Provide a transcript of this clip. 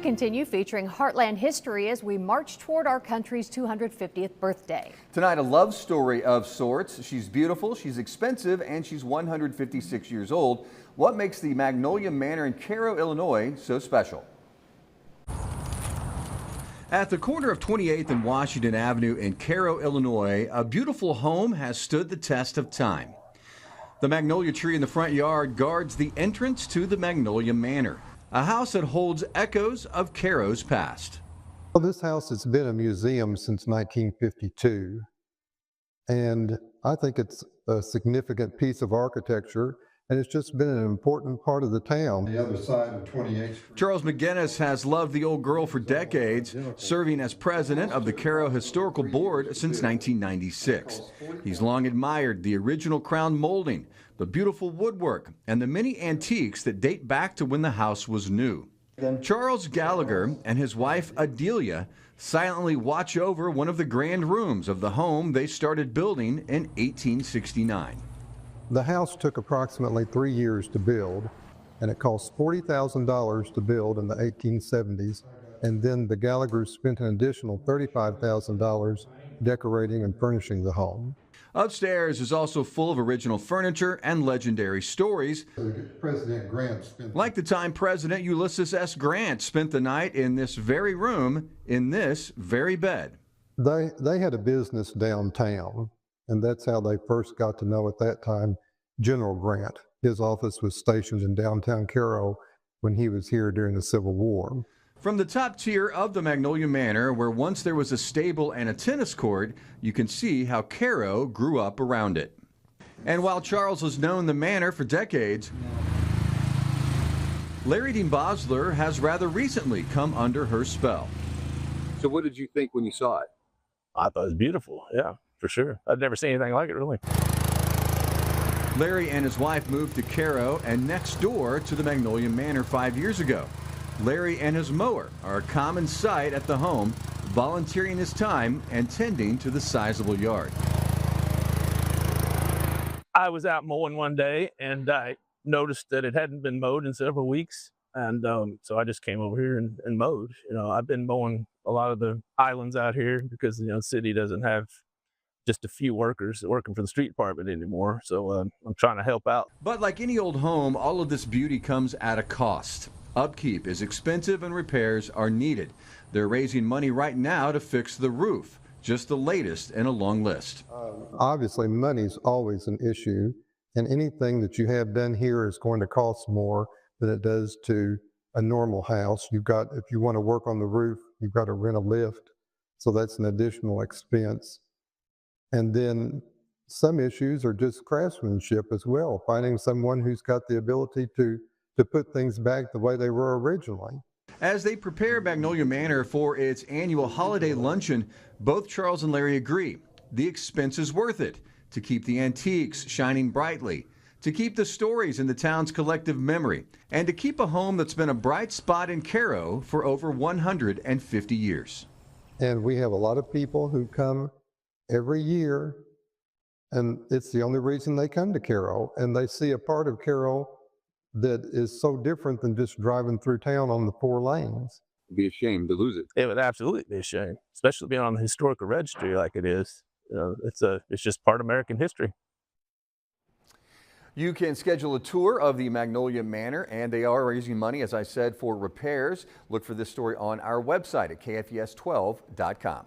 continue featuring Heartland history as we march toward our country's 250th birthday. Tonight, a love story of sorts. She's beautiful, she's expensive, and she's 156 years old. What makes the Magnolia Manor in Cairo, Illinois so special? At the corner of 28th and Washington Avenue in Cairo, Illinois, a beautiful home has stood the test of time. The magnolia tree in the front yard guards the entrance to the Magnolia Manor, a house that holds echoes of Cairo's past. Well, this house has been a museum since 1952, and I think it's a significant piece of architecture, and it's just been an important part of the town. The other side of 28th Street. Charles McGinnis has loved the old girl for decades, serving as president of the Cairo Historical Board since 1996. He's long admired the original crown molding, the beautiful woodwork, and the many antiques that date back to when the house was new. Charles Gallagher and his wife Adelia silently watch over one of the grand rooms of the home they started building in 1869. The house took approximately 3 years to build, and it cost $40,000 to build in the 1870s, and then the Gallaghers spent an additional $35,000 decorating and furnishing the home. Upstairs is also full of original furniture and legendary stories. President Grant like the time President Ulysses S. Grant spent the night in this very room, in this very bed. They had a business downtown, and that's how they first got to know at that time General Grant. His office was stationed in downtown Cairo when he was here during the Civil War. From the top tier of the Magnolia Manor, where once there was a stable and a tennis court, you can see how Cairo grew up around it. And while Charles has known the manor for decades, Larry Dean Bosler has rather recently come under her spell. So what did you think when you saw it? I thought it was beautiful, yeah, for sure. I'd never seen anything like it, really. Larry and his wife moved to Cairo and next door to the Magnolia Manor 5 years ago. Larry and his mower are a common sight at the home, volunteering his time and tending to the sizable yard. I was out mowing one day and I noticed that it hadn't been mowed in several weeks. And so I just came over here and mowed. You know, I've been mowing a lot of the islands out here because, you know, the city doesn't have just a few workers working for the street department anymore. So I'm trying to help out. But like any old home, all of this beauty comes at a cost. Upkeep is expensive and repairs are needed. They're raising money right now to fix the roof, just the latest in a long list. Obviously, money's always an issue, and anything that you have done here is going to cost more than it does to a normal house. If you want to work on the roof, you've got to rent a lift, so that's an additional expense. And then some issues are just craftsmanship as well, finding someone who's got the ability to put things back the way they were originally. As they prepare Magnolia Manor for its annual holiday luncheon, both Charles and Larry agree the expense is worth it to keep the antiques shining brightly, to keep the stories in the town's collective memory, and to keep a home that's been a bright spot in Cairo for over 150 years. And we have a lot of people who come every year, and it's the only reason they come to Cairo, and they see a part of Cairo that is so different than just driving through town on the 4 lanes. It'd be a shame to lose it. It would absolutely be a shame, especially being on the historical registry like it is. You know, it's just part of American history. You can schedule a tour of the Magnolia Manor, and they are raising money, as I said, for repairs. Look for this story on our website at KFES12.com.